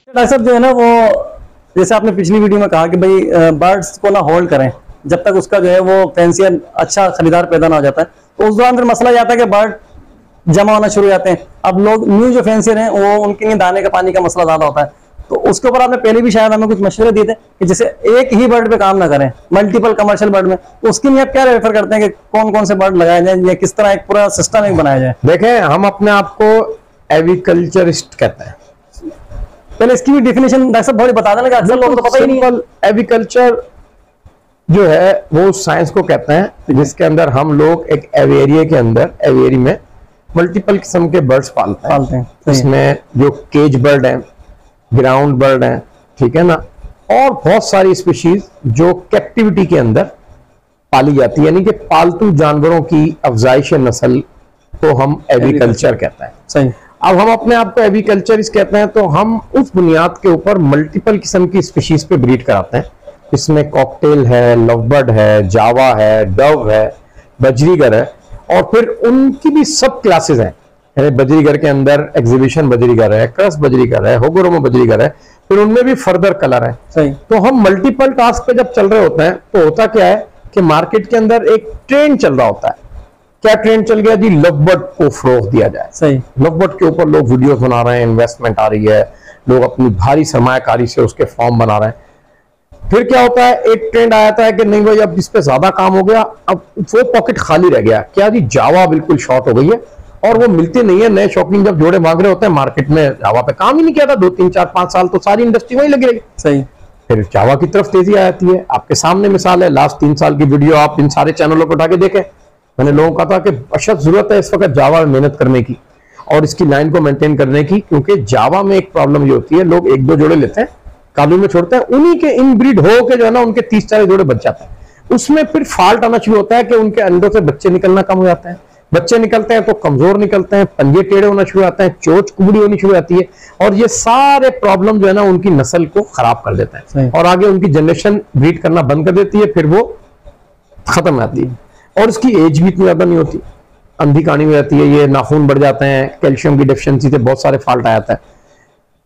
Doctor साहब जो है ना वो, जैसे आपने पिछली वीडियो में कहा कि भाई बर्ड्स को ना होल्ड करें जब तक उसका जो है वो फैंसियर अच्छा खरीदार पैदा ना हो जाता है, तो उस दौरान फिर मसला ये आता है कि बर्ड जमा होना शुरू हो जाते हैं। अब लोग न्यू जो फैंसियर हैं वो उनके लिए दाने का पानी का मसला ज्यादा होता है, तो उसके ऊपर आपने पहले भी शायद हमें कुछ मशवरे दिए थे कि जैसे एक ही बर्ड पे काम ना करें, मल्टीपल कमर्शियल बर्ड में, तो उसके लिए आप क्या रेफर करते हैं कि कौन कौन से बर्ड लगाए जाए या किस तरह एक पूरा सिस्टम एक बनाया जाए? देखें, हम अपने आप को एविकल्चरिस्ट कहते हैं। पहले इसकी भी डेफिनेशन डॉक्टर साहब बहुत बता देना, अक्सर लोगों को पता ही नहीं है। एविकल्चर जो है वो साइंस को कहते हैं जिसके अंदर हम लोग एक एवियरी के अंदर, एवियरी में मल्टीपल किस्म के बर्ड्स पालते हैं। इसमें जो केज बर्ड हैं, ग्राउंड बर्ड हैं, ठीक है ना, और बहुत सारी स्पीशीज जो कैप्टिविटी के अंदर पाली जाती है, यानी कि पालतू जानवरों की अफजाइश नस्ल को हम एविकल्चर कहते हैं। सही। अब हम अपने आप को एविकल्चरिस्ट कहते हैं, तो हम उस बुनियाद के ऊपर मल्टीपल किस्म की स्पीशीज पे ब्रीड कराते हैं। इसमें कॉकटेल है, लवबर्ड है, जावा है, डव है, बजरीगर है, और फिर उनकी भी सब क्लासेस हैं। यानी बजरीगर के अंदर एग्जीबिशन बजरीगर है, क्रस बजरीगर है, होगोरोमो बजरीगर है, फिर उनमें भी फर्दर कलर है। सही। तो हम मल्टीपल टास्क पे जब चल रहे होते हैं तो होता क्या है कि मार्केट के अंदर एक ट्रेंड चल रहा होता है। क्या ट्रेंड चल गया जी? लवबर्ड को फरोग दिया जाए। सही। लवबर्ड के ऊपर लोग वीडियोस बना रहे हैं, इन्वेस्टमेंट आ रही है, लोग अपनी भारी सरमायाकारी से उसके फॉर्म बना रहे हैं। फिर क्या होता है, एक ट्रेंड आया था कि नहीं भाई अब इस पे ज्यादा काम हो गया, अब वो पॉकेट खाली रह गया। क्या जी? जावा बिल्कुल शॉर्ट हो गई है और वो मिलती नहीं है। नए शौकीन जब जोड़े मांग रहे होते हैं, मार्केट में जावा पे काम ही नहीं किया था 2, 3, 4, 5 साल, तो सारी इंडस्ट्री वहीं लगी रही। सही। फिर जावा की तरफ तेजी आ जाती है। आपके सामने मिसाल है, लास्ट 3 साल की वीडियो आप इन सारे चैनलों पर उठा के देखें। मैंने लोगों को कहा था कि अशद जरूरत है इस वक्त जावा में मेहनत करने की और इसकी लाइन को मेंटेन करने की, क्योंकि जावा में एक प्रॉब्लम ये होती है, लोग 1-2 जोड़े लेते हैं, काबू में छोड़ते हैं, उन्हीं के इनब्रीड हो के जो है ना उनके 30-40 जोड़े बच जाते हैं। उसमें फिर फॉल्ट आना शुरू होता है कि उनके अंडों से बच्चे निकलना कम हो जाते हैं। बच्चे निकलते हैं तो कमजोर निकलते हैं, पंजे टेढ़े होना शुरू होते हैं, चोच कुबड़ी होनी शुरू होती है, और ये सारे प्रॉब्लम जो है ना उनकी नस्ल को खराब कर देता है और आगे उनकी जनरेशन ब्रीड करना बंद कर देती है, फिर वो खत्म हो जाती है। और इसकी एज भी इतनी ज्यादा नहीं होती, अंधी कहानी हो जाती है, ये नाखून बढ़ जाते हैं, कैल्शियम की डेफिशिएंसी से बहुत सारे फॉल्ट आ जाता है।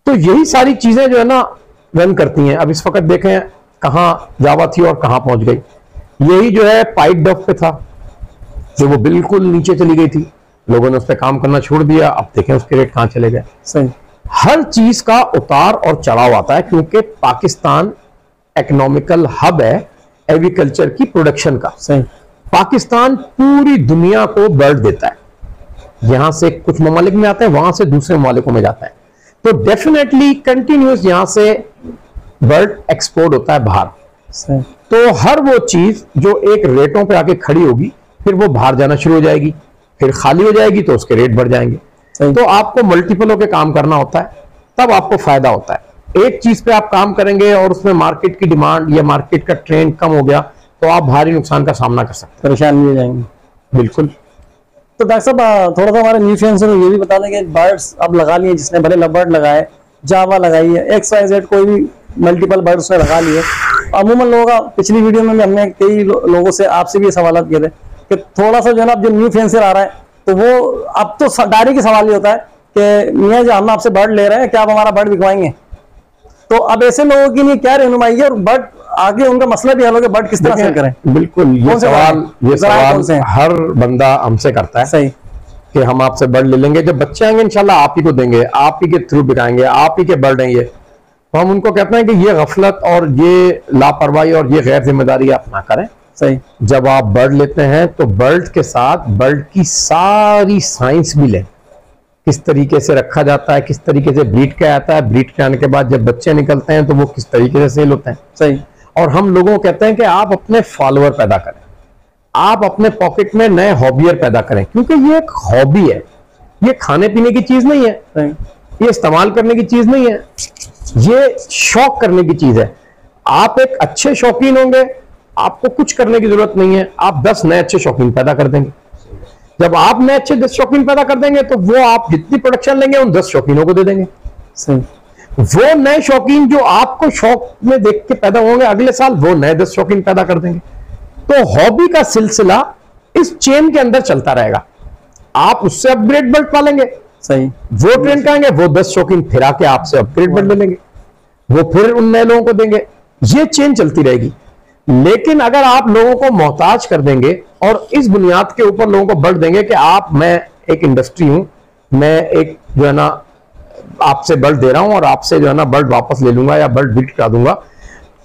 तो यही सारी चीजें जो है ना रन करती हैं। अब इस वक्त देखें कहां जावा थी और कहां पहुंच गई। यही जो है पाइट डव पे था, जो वो बिल्कुल नीचे चली गई थी, लोगों ने उस पर काम करना छोड़ दिया, अब देखें उसके रेट कहां चले गए। सही। हर चीज का उतार और चढ़ाव आता है, क्योंकि पाकिस्तान इकोनॉमिकल हब है एग्रीकल्चर की प्रोडक्शन का। सही। पाकिस्तान पूरी दुनिया को बर्ड देता है, यहां से कुछ ममालिक में आता है, वहां से दूसरे ममालिकों में जाता है, तो डेफिनेटली कंटिन्यूस यहां से बर्ड एक्सपोर्ट होता है बाहर। तो हर वो चीज जो एक रेटों पे आके खड़ी होगी, फिर वो बाहर जाना शुरू हो जाएगी, फिर खाली हो जाएगी तो उसके रेट बढ़ जाएंगे। तो आपको मल्टीपलों के काम करना होता है, तब आपको फायदा होता है। एक चीज पे आप काम करेंगे और उसमें मार्केट की डिमांड या मार्केट का ट्रेंड कम हो गया तो आप भारी नुकसान का सामना कर सकते हैं, परेशान भी हो जाएंगे। बिल्कुल। तो डॉक्टर साहब थोड़ा सा हमारे न्यू फ्रेंड्स को ये भी बता दें कि बर्ड्स अब लगा लिए, जिसने भले लवबर्ड लगाए, जावा लगाई है, XYZ कोई भी मल्टीपल बर्ड उसने लगा लिए। अमूमन लोगों का पिछली वीडियो में भी हमने कई लोगों से आपसे भी सवाल किए थे कि थोड़ा सा जो है ना, अब जो न्यू फैंसियर आ रहा है तो वो अब तो डायरेक्ट ही सवाल ये होता है कि मियाँ जी हम आपसे बर्ड ले रहे हैं, क्या आप हमारा बर्ड बिकवाएंगे? तो अब ऐसे लोगों के लिए क्या रहनुमाई है और बर्ड आगे उनका मसला भी हल हो, बर्ड किस तरह से करें? बिल्कुल, ये सवाल हर बंदा हमसे करता है। सही। कि हम आपसे बर्ड ले लेंगे, जब बच्चे आएंगे इंशाल्लाह आप ही को देंगे, आप ही के थ्रू बिकाएंगे, आप ही के बर्ड हैं ये। तो हम उनको कहते हैं कि ये गफलत और ये लापरवाही और ये गैर जिम्मेदारी आप ना करें। सही। जब आप बर्ड लेते हैं तो बर्ड के साथ बर्ड की सारी साइंस भी लें, किस तरीके से रखा जाता है, किस तरीके से ब्रीड किया जाता है, ब्रीड के आने के बाद जब बच्चे निकलते हैं तो वो किस तरीके से सेल होते हैं। सही। और हम लोगों को कहते हैं कि आप अपने फॉलोअर पैदा करें, आप अपने पॉकेट में नए हॉबियर पैदा करें, क्योंकि ये एक हॉबी है, ये खाने पीने की चीज नहीं है, ये इस्तेमाल करने की चीज नहीं है, ये शौक करने की चीज है। आप एक अच्छे शौकीन होंगे, आपको कुछ करने की जरूरत नहीं है, आप 10 नए अच्छे शौकीन पैदा कर देंगे। जब आप नए अच्छे 10 शौकीन पैदा कर देंगे तो वो आप जितनी प्रोडक्शन लेंगे उन 10 शौकीनों को दे देंगे। सही। वो नए शौकीन जो आपको शौक में देख के पैदा होंगे, अगले साल वो नए 10 शौकीन पैदा कर देंगे। तो हॉबी का सिलसिला इस चेन के अंदर चलता रहेगा। आप उससे अपग्रेड बर्ड पालेंगे, सही, वो ट्रेंड करेंगे, वो 10 शौकीन फिर आके आपसे अपग्रेड बर्ड ले लेंगे। वो फिर उन नए लोगों को देंगे, ये चेन चलती रहेगी। लेकिन अगर आप लोगों को मोहताज कर देंगे और इस बुनियाद के ऊपर लोगों को बढ़ देंगे कि मैं एक इंडस्ट्री हूं, मैं एक जो है ना आपसे बल्ड दे रहा हूं और आपसे जो है ना बल्ड वापस ले लूंगा या बल्ड बीट करा दूंगा,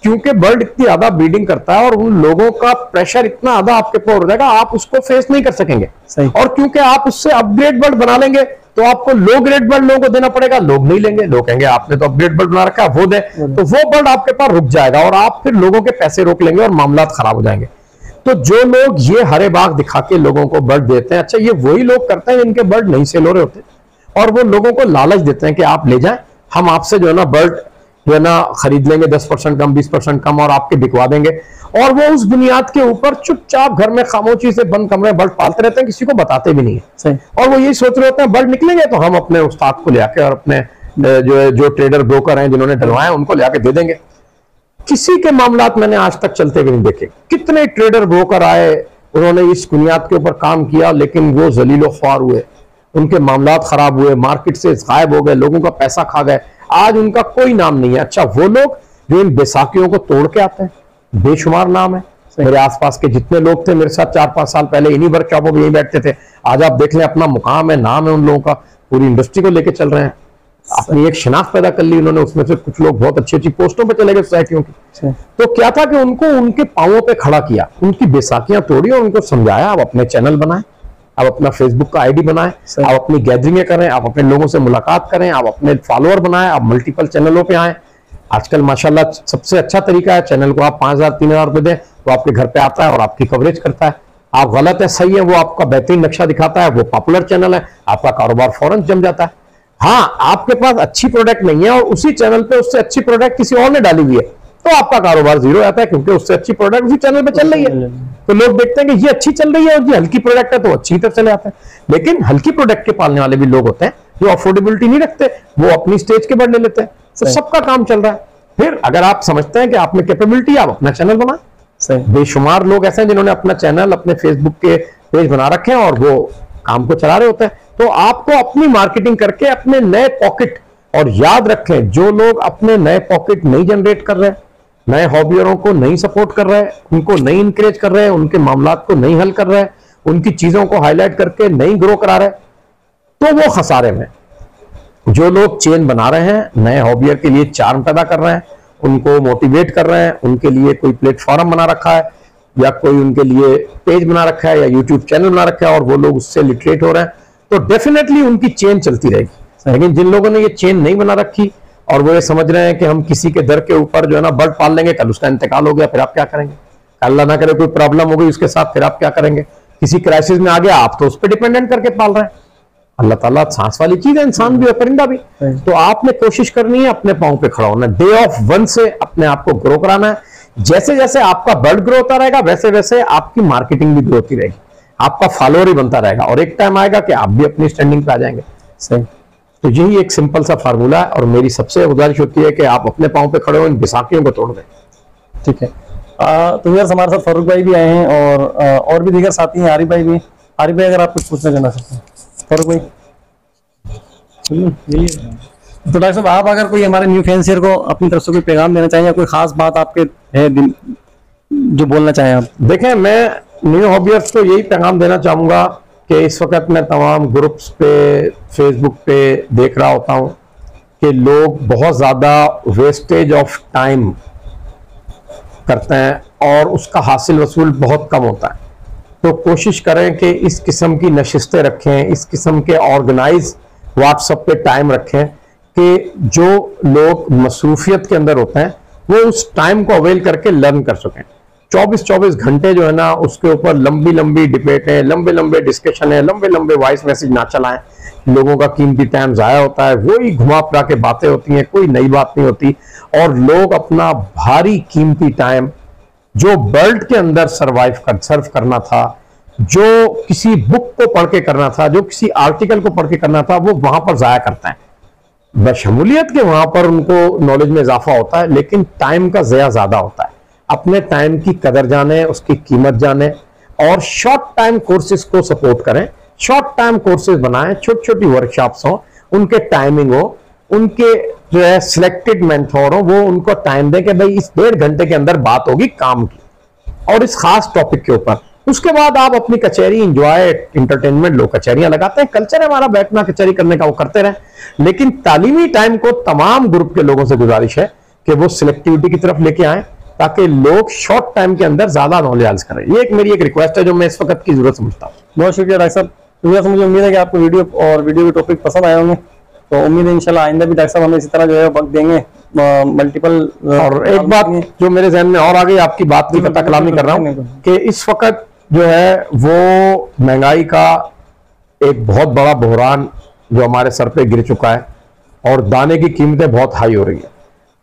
क्योंकि बल्ड इतनी ज्यादा ब्रीडिंग करता है और उन लोगों का प्रेशर इतना ज्यादा आपके ऊपर हो जाएगा, आप उसको फेस नहीं कर सकेंगे। और क्योंकि आप उससे अपग्रेड बल्ड बना लेंगे तो आपको लो ग्रेड बल्ड लोगों को देना पड़ेगा, लोग नहीं लेंगे, लोग कहेंगे आपने तो अपग्रेड बल्ड बना रखा है वो दे, तो वो बल्ड आपके पास रुक जाएगा और आप फिर लोगों के पैसे रोक लेंगे और मामला खराब हो जाएंगे। तो जो लोग ये हरे बाग दिखा के लोगों को बल्ड देते हैं, अच्छा ये वही लोग करते हैं जिनके बल्ड नहीं सेल हो रहे होते, और वो लोगों को लालच देते हैं कि आप ले जाएं, हम आपसे जो है ना बल्ड जो है ना खरीद लेंगे 10% कम 20% कम और आपके बिकवा देंगे। और वो उस बुनियाद के ऊपर चुपचाप घर में खामोशी से बंद कमरे में बल्ड पालते रहते हैं, किसी को बताते भी नहीं है। और वो यही सोच रहे होते हैं बल्ड निकलेंगे तो हम अपने उस्ताद को ले आके और अपने जो ट्रेडर ब्रोकर हैं जिन्होंने डलवाए उनको ले आके दे देंगे। किसी के मामलात मैंने आज तक चलते हुए नहीं देखे। कितने ट्रेडर ब्रोकर आए, उन्होंने इस बुनियाद के ऊपर काम किया, लेकिन वो जलीलो ख्वार हुए, उनके मामलात खराब हुए, मार्केट से गायब हो गए, लोगों का पैसा खा गए, आज उनका कोई नाम नहीं है। अच्छा वो लोग जो इन बैसाखियों को तोड़ के आते हैं, बेशुमार नाम है। मेरे आसपास के जितने लोग थे मेरे साथ 4-5 साल पहले इन्हीं वर्कशॉपों में यहीं बैठते थे, आज आप देख लें अपना मुकाम है, नाम है उन लोगों का, पूरी इंडस्ट्री को लेके चल रहे हैं, अपनी एक शिनाख्त पैदा कर ली उन्होंने। उसमें से कुछ लोग बहुत अच्छी अच्छी पोस्टों पे चले गए सोसाइटियों की। तो क्या था कि उनको उनके पांवों पे खड़ा किया, उनकी बेसाखियां तोड़ी और उनको समझाया आप अपने चैनल बनाएं, आप अपना फेसबुक का आईडी बनाएं, आप अपनी गैदरिंग करें, आप अपने लोगों से मुलाकात करें, आप अपने फॉलोअर बनाएं, आप मल्टीपल चैनलों पे आएं। आजकल माशाल्लाह सबसे अच्छा तरीका है, चैनल को आप 5,000-3,000 रुपए दें तो आपके घर पे आता है और आपकी कवरेज करता है। आप गलत है सही है, वो आपका बेहतरीन नक्शा दिखाता है, वो पॉपुलर चैनल है, आपका कारोबार फौरन जम जाता है। हाँ आपके पास अच्छी प्रोडक्ट नहीं है और उसी चैनल पे उससे अच्छी प्रोडक्ट किसी और ने डाली हुई है तो आपका कारोबार जीरो आता है, क्योंकि उससे अच्छी प्रोडक्ट उसी चैनल पे चल रही है। तो लोग देखते हैं कि ये अच्छी चल रही है और ये हल्की प्रोडक्ट है तो अच्छी तरफ चले आते हैं। लेकिन हल्की प्रोडक्ट के पालने वाले भी लोग होते हैं जो अफोर्डेबिलिटी नहीं रखते, वो अपनी स्टेज के बढ़ ले लेते हैं। तो सबका काम चल रहा है। फिर अगर आप समझते हैं कि आप में कैपेबिलिटी, आप अपना चैनल बनाएं। बेशुमार लोग ऐसे हैं जिन्होंने अपना चैनल अपने फेसबुक के पेज बना रखे हैं और वो काम को चला रहे होते हैं। तो आपको अपनी मार्केटिंग करके अपने नए पॉकेट, और याद रखें जो लोग अपने नए पॉकेट नहीं जनरेट कर रहे, नए हॉबियरों को नहीं सपोर्ट कर रहे, उनको नहीं इंकरेज कर रहे, उनके मामलात को नहीं हल कर रहे, उनकी चीजों को हाईलाइट करके नहीं ग्रो करा रहे, तो वो खसारे में। जो लोग चेन बना रहे हैं, नए हॉबियर के लिए चार्म पैदा कर रहे हैं, उनको मोटिवेट कर रहे हैं, उनके लिए कोई प्लेटफॉर्म बना रखा है या कोई उनके लिए पेज बना रखा है या यूट्यूब चैनल बना रखा है और वो लोग उससे लिटरेट हो रहे हैं, तो डेफिनेटली उनकी चेन चलती रहेगी। लेकिन जिन लोगों ने ये चेन नहीं बना रखी और वो ये समझ रहे हैं कि हम किसी के दर के ऊपर जो है ना बर्ड पाल लेंगे, कल उसका इंतकाल हो गया फिर आप क्या करेंगे, अल्लाह ना करे कोई प्रॉब्लम हो गई उसके साथ, फिर आप क्या करेंगे, किसी क्राइसिस में आ गया आप तो उस पर डिपेंडेंट करके पाल रहे हैं। अल्लाह ताला सांस वाली चीज है, इंसान भी और परिंदा भी। तो आपने कोशिश करनी है अपने पांव पे खड़ा होना, डे ऑफ 1 से अपने आप को ग्रो कराना है। जैसे जैसे आपका बर्ड ग्रो होता रहेगा वैसे वैसे आपकी मार्केटिंग भी ग्रो होती रहेगी, आपका फॉलोअर ही बनता रहेगा और एक टाइम आएगा कि आप भी अपनी स्टैंडिंग पे आ जाएंगे। सही। तो यही एक सिंपल सा फार्मूला है और मेरी सबसे गुजारिश होती है कि आप अपने पांव पे खड़े हो, इन बैसाखियों को तोड़ दें। ठीक है। तो यार हमारे साथ फारूक भाई भी आए हैं और भी दीगर साथी हैं, आरिफ भाई भी। आरिफ भाई अगर आप कुछ पूछना चाहना चाहते हैं। फारूक भाई तो डॉक्टर साहब आप अगर कोई हमारे न्यू फैंसियर को अपनी तरफ से कोई पैगाम देना चाहें या कोई खास बात आपके है जो बोलना चाहें आप। देखें मैं न्यू हॉबियर्स को यही पैगाम देना चाहूंगा कि इस वक्त मैं तमाम ग्रुप्स पे फेसबुक पे देख रहा होता हूं कि लोग बहुत ज्यादा वेस्टेज ऑफ टाइम करते हैं और उसका हासिल वसूल बहुत कम होता है। तो कोशिश करें कि इस किस्म की नशिस्तें रखें, इस किस्म के ऑर्गेनाइज व्हाट्सएप पे टाइम रखें कि जो लोग मसरूफियत के अंदर होते हैं वो उस टाइम को अवेल करके लर्न कर सकें। 24-24 घंटे जो है ना उसके ऊपर लंबी लंबी डिबेट है, लंबे लंबे डिस्कशन है, लंबे लंबे वॉइस मैसेज ना चलाएं। लोगों का कीमती टाइम जाया होता है, वही घुमा फिरा के बातें होती हैं, कोई नई बात नहीं होती और लोग अपना भारी कीमती टाइम जो वर्ल्ड के अंदर सर्व करना था, जो किसी बुक को पढ़ के करना था, जो किसी आर्टिकल को पढ़ के करना था, वो वहां पर जाया करता है। बशमूलियत के वहां पर उनको नॉलेज में इजाफा होता है लेकिन टाइम का ज़या ज्यादा होता है। अपने टाइम की कदर जाने, उसकी कीमत जाने और शॉर्ट टाइम कोर्सेज को सपोर्ट करें। शॉर्ट टाइम कोर्सेज बनाएं, छोटी छोटी वर्कशॉप्स हो, उनके टाइमिंग हो, उनके जो है सिलेक्टेड मेंटोर हो, वो उनको टाइम दें कि भाई इस 1.5 घंटे के अंदर बात होगी काम की और इस खास टॉपिक के ऊपर। उसके बाद आप अपनी कचहरी इंजॉय इंटरटेनमेंट, लोग कचहरियां लगाते हैं, कल्चर है हमारा बैठना कचहरी करने का, वो करते रहे। लेकिन तालीमी टाइम को तमाम ग्रुप के लोगों से गुजारिश है कि वो सिलेक्टिविटी की तरफ लेके आए ताकि लोग शॉर्ट टाइम के अंदर ज्यादा नॉलेज करें। ये मेरी एक रिक्वेस्ट है जो मैं इस वक्त की जरूरत समझता हूँ। बहुत शुक्रिया डॉक्टर साहब। मुझे उम्मीद है कि आपको वीडियो के टॉपिक पसंद आए होंगे, तो उम्मीद है इंशाल्लाह आइंदा भी डॉक्टर साहब हमें इसी तरह जो है वक्त देंगे मल्टीपल। और एक बात जो मेरे जहन में और आ गई, आपकी बात की पता कलामी कर रहा हूँ कि इस वक्त जो है वो महंगाई का एक बहुत बड़ा बहरान जो हमारे सर पे गिर चुका है और दाने की कीमतें बहुत हाई हो रही है।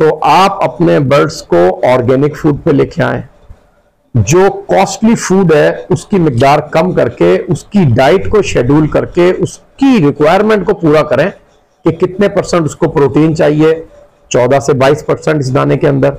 तो आप अपने बर्ड्स को ऑर्गेनिक फूड पे लेके आएं, जो कॉस्टली फूड है उसकी मिकदार कम करके, उसकी डाइट को शेड्यूल करके, उसकी रिक्वायरमेंट को पूरा करें कि कितने % उसको प्रोटीन चाहिए, 14 से 22% इस दाने के अंदर,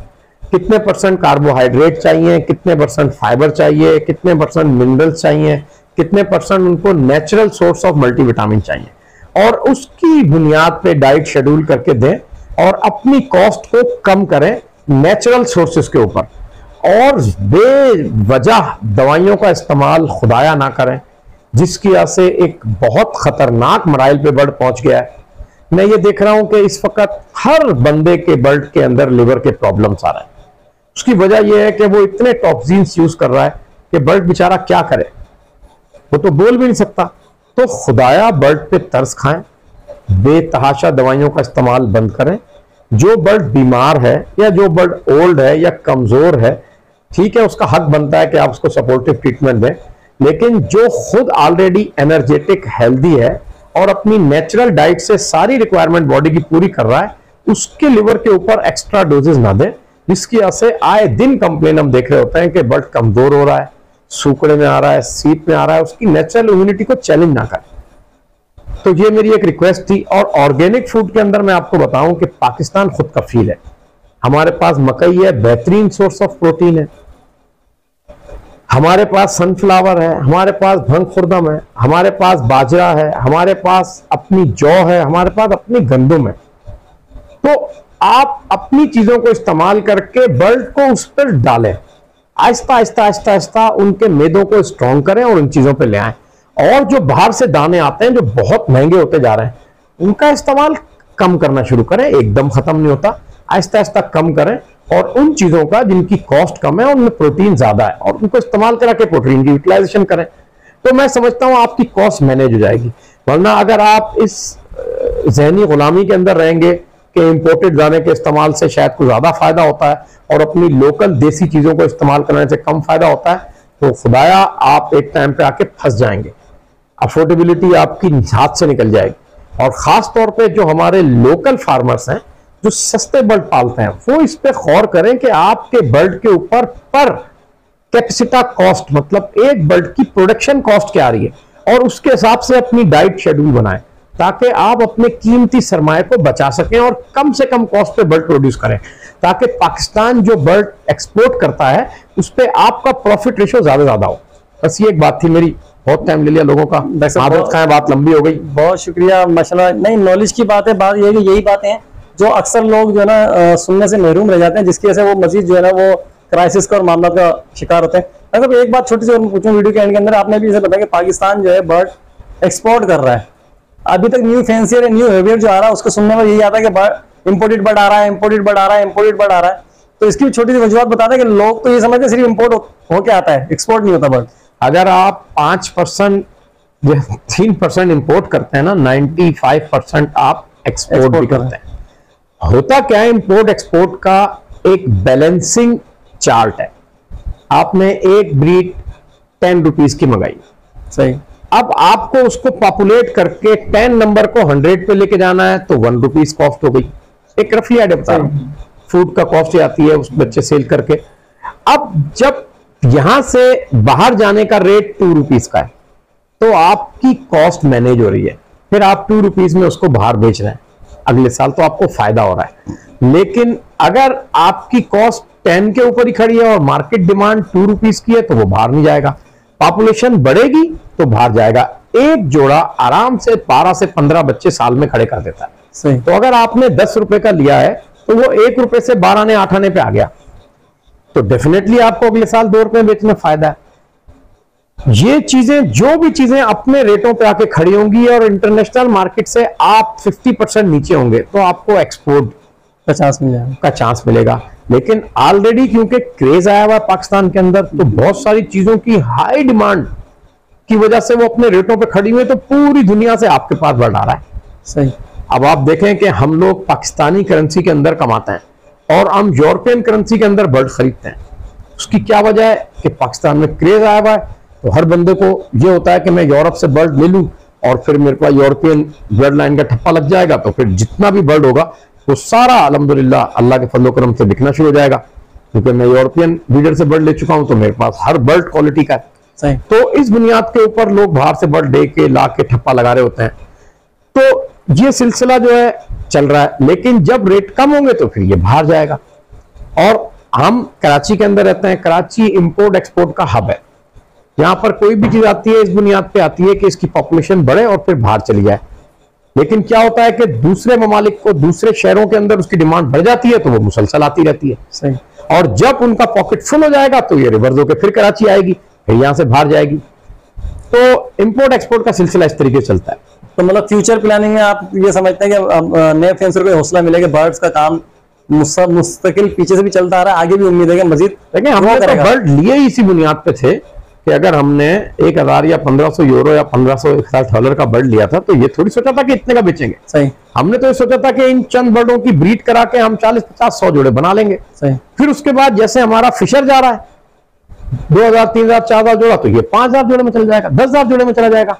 कितने % कार्बोहाइड्रेट चाहिए, कितने % फाइबर चाहिए, कितने % मिनरल्स चाहिए, कितने % उनको नेचुरल सोर्स ऑफ मल्टीविटामिन चाहिए, और उसकी बुनियाद पे डाइट शेड्यूल करके दें और अपनी कॉस्ट को कम करें नेचुरल सोर्सेस के ऊपर। और बेवजह दवाइयों का इस्तेमाल खुदाया ना करें, जिसकी वजह से एक बहुत खतरनाक मराइल पे बर्ड पहुंच गया है। मैं ये देख रहा हूं कि इस वक्त हर बंदे के बर्ड के अंदर लिवर के प्रॉब्लम्स आ रहे हैं। उसकी वजह यह है कि वो इतने टॉक्सिन्स यूज कर रहा है कि बर्ड बेचारा क्या करे, वो तो बोल भी नहीं सकता। तो खुदाया बर्ड पे तरस खाएं, बेतहाशा दवाइयों का इस्तेमाल बंद करें। जो बर्ड बीमार है या जो बर्ड ओल्ड है या कमजोर है, ठीक है, उसका हक बनता है कि आप उसको सपोर्टिव ट्रीटमेंट दें, लेकिन जो खुद ऑलरेडी एनर्जेटिक हेल्दी है और अपनी नेचुरल डाइट से सारी रिक्वायरमेंट बॉडी की पूरी कर रहा है, उसके लिवर के ऊपर एक्स्ट्रा डोजेस ना दें, जिसकी वजह से आए दिन कंप्लेन हम देख रहे होते हैं कि बर्ड कमजोर हो रहा है, सूखड़े में आ रहा है, सीप में आ रहा है, उसकी नेचुरल इम्यूनिटी को चैलेंज ना करें। तो ये मेरी एक रिक्वेस्ट थी। और ऑर्गेनिक फूड के अंदर मैं आपको बताऊं कि पाकिस्तान खुद कफील है। हमारे पास मकई है, बेहतरीन सोर्स ऑफ प्रोटीन है, हमारे पास सनफ्लावर है, हमारे पास भंग खुर्दम है, हमारे पास बाजरा है, हमारे पास अपनी जौ है, हमारे पास अपनी गंदुम है। तो आप अपनी चीजों को इस्तेमाल करके बर्ड को उस पर डालें, आहिस्ता आहिस्ता आहिस्ता आहिस्ता उनके मेदों को स्ट्रॉन्ग करें और उन चीजों पे ले आएं। और जो बाहर से दाने आते हैं जो बहुत महंगे होते जा रहे हैं, उनका इस्तेमाल कम करना शुरू करें। एकदम खत्म नहीं होता, आहिस्ता आहिस्ता कम करें, और उन चीजों का जिनकी कॉस्ट कम है, उनमें प्रोटीन ज्यादा है, और उनको इस्तेमाल करा के प्रोटीन की यूटिलाइजेशन करें। तो मैं समझता हूं आपकी कॉस्ट मैनेज हो जाएगी। वरना अगर आप इस जहनी गुलामी के अंदर रहेंगे कि इंपोर्टेड दाने के इस्तेमाल से शायद कुछ ज्यादा फायदा होता है और अपनी लोकल देसी चीजों को इस्तेमाल करने से कम फायदा होता है, तो खुदाया आप एक टाइम पे आके फंस जाएंगे, अफोर्डेबिलिटी आपकी हाथ से निकल जाएगी। और खास तौर पे जो हमारे लोकल फार्मर्स हैं जो सस्ते बर्ड पालते हैं, वो इस पे गौर करें कि आपके बर्ड के ऊपर पर कैपेसिटा कॉस्ट, मतलब एक बर्ड की प्रोडक्शन कॉस्ट क्या आ रही है, और उसके हिसाब से अपनी डाइट शेड्यूल बनाएं ताकि आप अपने कीमती सरमाए को बचा सकें और कम से कम कॉस्ट पे बर्ड प्रोड्यूस करें, ताकि पाकिस्तान जो बर्ड एक्सपोर्ट करता है उस पर आपका प्रॉफिट रेशो ज्यादा हो। बस ये एक बात थी मेरी, बहुत टाइम ले लिया लोगों का, आदत खाएं, बात लंबी हो गई। बहुत शुक्रिया, माशाल्लाह। नहीं, नॉलेज की बात है, बात ये है कि यही बातें हैं जो अक्सर लोग जो है ना सुनने से महरूम रह जाते हैं, जिसकी वजह से वो मजीद जो है ना वो क्राइसिस का और मामला का शिकार होते हैं। मतलब एक बात छोटी सी और पूछूं वीडियो के एंड के अंदर, आपने भी इसे बताया कि पाकिस्तान जो है बर्ड एक्सपोर्ट कर रहा है। अभी तक न्यू फैंसियर न्यू हेवियर जो आ रहा है उसको सुनने में यही आता है कि इम्पोर्टेड बर्ड आ रहा है, इम्पोर्टेड बर्ड आ रहा है, इम्पोर्टेड बर्ड आ रहा है। तो इसकी छोटी सी वजूहत बताते हैं कि लोग तो ये समझते हैं सिर्फ इम्पोर्ट हो के आता है, एक्सपोर्ट नहीं होता बर्ड। अगर आप 5% या 3% इंपोर्ट करते हैं ना, 95% आप एक्सपोर्ट भी करते हैं। होता क्या है, इंपोर्ट एक्सपोर्ट का एक बैलेंसिंग चार्ट है। आपने एक ब्रीड 10 रुपीज की मंगाई, सही, अब आपको उसको पॉपुलेट करके 10 नंबर को 100 पे लेके जाना है तो 1 रुपीज कॉस्ट हो गई। एक रफली आइडिया बता रहा हूं, फूड का कॉस्ट आती है उस बच्चे सेल करके। अब जब यहां से बाहर जाने का रेट 2 रुपीज का है, तो आपकी कॉस्ट मैनेज हो रही है, फिर आप 2 रुपीज में उसको बाहर बेच रहे हैं, अगले साल तो आपको फायदा हो रहा है। लेकिन अगर आपकी कॉस्ट 10 के ऊपर ही खड़ी है और मार्केट डिमांड 2 रुपीज की है, तो वो बाहर नहीं जाएगा। पॉपुलेशन बढ़ेगी तो बाहर जाएगा। एक जोड़ा आराम से 12 से 15 बच्चे साल में खड़े कर देता है। सही। तो अगर आपने 10 रुपए का लिया है तो वो 1 रुपए से 12 आने 8 आने पे आ गया, तो डेफिनेटली आपको अगले साल 2 रुपए बेचने में फायदा है। ये चीजें, जो भी चीजें अपने रेटों पे आके खड़ी होंगी और इंटरनेशनल मार्केट से आप 50% नीचे होंगे तो आपको एक्सपोर्ट का चांस मिलेगा। लेकिन ऑलरेडी क्योंकि क्रेज आया हुआ है पाकिस्तान के अंदर, तो बहुत सारी चीजों की हाई डिमांड की वजह से वो अपने रेटों पे खड़ी हुई, तो पूरी दुनिया से आपके पास बढ़ आ रहा है। सही। अब आप देखें कि हम लोग पाकिस्तानी करेंसी के अंदर कमाते हैं और हम यूरोपियन करेंसी के अंदर बर्ड खरीदते हैं। उसकी क्या वजह है कि पाकिस्तान में क्रेज आया हुआ है, तो हर बंदे को ये होता है कि मैं यूरोप से बर्ड ले लूं और फिर मेरे पास यूरोपियन ब्लड लाइन का ठप्पा लग जाएगा, तो फिर जितना भी बर्ड होगा वो सारा अल्हम्दुलिल्लाह अल्लाह के फजल करम से बिकना शुरू हो जाएगा, क्योंकि मैं यूरोपियन ब्रीडर से बर्ड ले चुका हूं, तो मेरे पास हर बर्ड क्वालिटी का है। सही। तो इस बुनियाद के ऊपर लोग बाहर से बर्ड दे के ला के ठप्पा लगा रहे होते हैं, तो ये सिलसिला जो है चल रहा है। लेकिन जब रेट कम होंगे तो फिर ये बाहर जाएगा। और हम कराची के अंदर रहते हैं, कराची इंपोर्ट एक्सपोर्ट का हब है। यहां पर कोई भी चीज आती है इस बुनियाद पे आती है कि इसकी पॉपुलेशन बढ़े और फिर बाहर चली जाए। लेकिन क्या होता है कि दूसरे ममालिक को, दूसरे शहरों के अंदर उसकी डिमांड बढ़ जाती है, तो वो मुसलसल आती रहती है। सही। और जब उनका पॉकेट फुल हो जाएगा तो ये रिवर्स होकर फिर कराची आएगी, फिर यहां से बाहर जाएगी। तो इंपोर्ट एक्सपोर्ट का सिलसिला इस तरीके से चलता है। तो मतलब फ्यूचर प्लानिंग में आप ये समझते हैं कि नए फेंसर को हौसला मिलेगा, बर्ड्स का काम मुस्तकिल पीछे से भी चलता आ रहा है, आगे भी उम्मीद है कि मजीद। देखिए, हमने तो बर्ड लिए ही इसी बुनियाद पे थे कि अगर हमने 1000 या 1500 यूरो या 1500 डॉलर का बर्ड लिया था, तो ये थोड़ी सोचा था कि इतने का बेचेंगे। सही। हमने तो ये सोचा था कि इन चंद बर्डों की ब्रीड करा के हम 40, 50, 100 जोड़े बना लेंगे। सही। फिर उसके बाद जैसे हमारा फिशर जा रहा है 2000, 3000, 4000 जोड़ा, तो ये 5000 जोड़े में चला जाएगा, 10,000 जोड़े में चला जाएगा।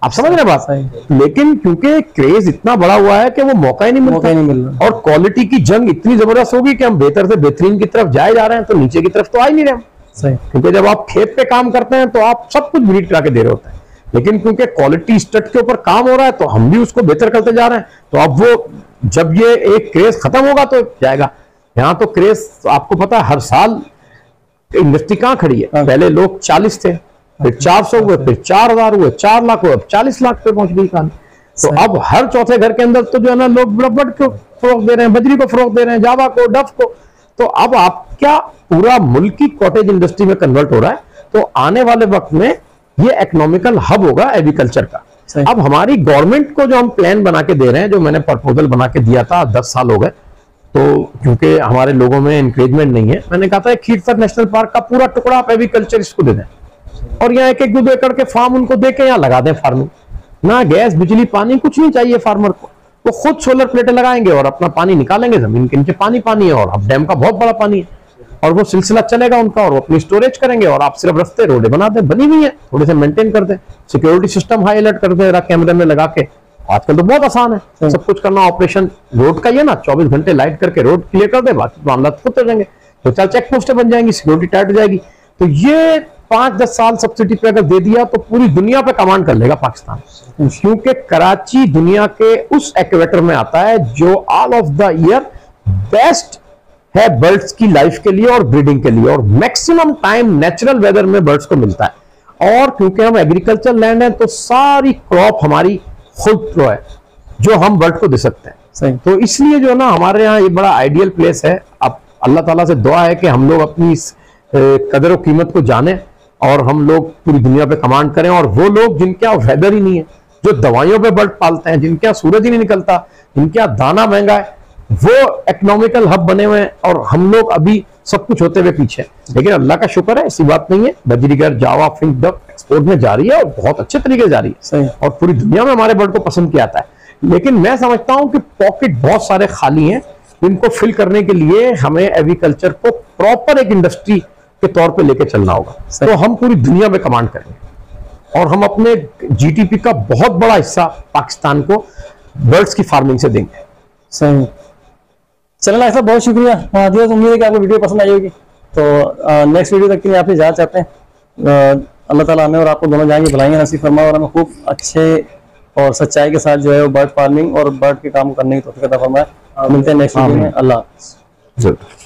आप समझ रहे बात? लेकिन क्योंकि क्रेज इतना बड़ा हुआ है कि वो मौका ही नहीं मिलता, और क्वालिटी की जंग इतनी जबरदस्त होगी कि हम बेहतर से बेहतरीन की तरफ जाए जा रहे हैं, तो नीचे की तरफ तो आ ही नहीं रहे। सही। क्योंकि जब आप खेत पे काम करते हैं तो आप सब कुछ ब्रीड करा के दे रहे होते हैं, लेकिन क्योंकि क्वालिटी स्टड के ऊपर काम हो रहा है तो हम भी उसको बेहतर करते जा रहे हैं। तो अब वो जब ये एक क्रेज खत्म होगा तो जाएगा। यहाँ तो क्रेज आपको पता है हर साल इंडस्ट्री कहाँ खड़ी है। पहले लोग 40 थे, फिर 400 हुए, फिर 4000 हुए, 4 लाख हुए, अब 40 लाख पे पहुंच गई कहानी। तो अब हर चौथे घर के अंदर तो जो है ना, लोग बर्ड को फरोख दे रहे हैं, बजरी को फरोख दे रहे हैं, जावा को, डफ को। तो अब आप क्या पूरा मुल्क की कॉटेज इंडस्ट्री में कन्वर्ट हो रहा है। तो आने वाले वक्त में ये इकोनॉमिकल हब होगा एग्रीकल्चर का। अब हमारी गवर्नमेंट को जो हम प्लान बना के दे रहे हैं, जो मैंने प्रपोजल बना के दिया था 10 साल हो गए, तो क्योंकि हमारे लोगों में इंकरेजमेंट नहीं है, मैंने कहा था खीरसर नेशनल पार्क का पूरा टुकड़ा आप एग्रीकल्चर इसको दे दें और यहाँ 1-2 एकड़ के फार्म उनको दे के यहाँ लगा दें फार्मिंग। ना गैस, बिजली, पानी कुछ नहीं चाहिए फार्मर को, वो खुद सोलर प्लेटें लगाएंगे और अपना पानी निकालेंगे, जमीन के नीचे पानी है, और अब डैम का बहुत बड़ा पानी है, और वो सिलसिला चलेगा उनका, और वो अपनी स्टोरेज करेंगे। और आप सिर्फ रास्ते रोडे बना दें, बनी हुई है, थोड़े से मेंटेन कर दें, सिक्योरिटी सिस्टम हाई अलर्ट कर दें कैमरे में लगा के। आजकल तो बहुत आसान है सब कुछ करना, ऑपरेशन रोड का ही है ना, 24 घंटे लाइट करके रोड क्लियर कर दे, बाकी मामला खुद हो जाएंगे। तो चल चेक पोस्टें बन जाएंगी, सिक्योरिटी टाइट हो जाएगी। तो ये 5-10 साल सब्सिडी पे अगर दे दिया तो पूरी दुनिया पे कमांड कर लेगा पाकिस्तान, क्योंकि कराची दुनिया के उस एक्वेटर में आता है जो all of the year best है बर्ड्स की लाइफ के लिए और ब्रीडिंग के लिए, और मैक्सिमम टाइम नेचुरल वेदर में बर्ड्स को मिलता है। और क्योंकि हम एग्रीकल्चर लैंड है तो सारी क्रॉप हमारी खुद प्रो है जो हम बर्ड को दे सकते हैं। सही। तो इसलिए जो ना हमारे यहाँ ये बड़ा आइडियल प्लेस है। अब अल्लाह ताला से दुआ है कि हम लोग अपनी इस कदर और कीमत को जाने और हम लोग पूरी दुनिया पे कमांड करें। और वो लोग जिनके यहाँ वेदर ही नहीं है, जो दवाइयों पे बर्ड पालते हैं, जिनके यहाँ सूरज ही नहीं निकलता, जिनके यहाँ दाना महंगा है, वो इकोनॉमिकल हब बने हुए हैं और हम लोग अभी सब कुछ होते हुए पीछे। लेकिन अल्लाह का शुक्र है, ऐसी बात नहीं है, बजरीगर, जावा, फिंक, डक एक्सपोर्ट में जा रही है और बहुत अच्छे तरीके से जा रही है, और पूरी दुनिया में हमारे बर्ड को पसंद किया जाता है। लेकिन मैं समझता हूं कि पॉकेट बहुत सारे खाली हैं, इनको फिल करने के लिए हमें एग्रीकल्चर को प्रॉपर एक इंडस्ट्री के तौर पे लेके चलना होगा। तो हम पूरी दुनिया में कमांड करेंगे और हम अपने जीडीपी का बहुत बड़ा हिस्सा पाकिस्तान को बर्ड्स की फार्मिंग से देंगे। सही। चलना ऐसा, बहुत शुक्रिया। उम्मीद है कि आपको वीडियो पसंद आई होगी। तो नेक्स्ट वीडियो तक के लिए आप इजाज़त चाहते हैं। अल्लाह ताला हमें और आपको दोनों जाएंगे भलाइयाँ नसीब फरमाए और हमें खूब अच्छे और सच्चाई के साथ जो है वो बर्ड फार्मिंग और बर्ड के काम करने की तौफीक अता फरमाए। मिलते हैं नेक्स्ट वीडियो में। अल्लाह हाफ़िज़।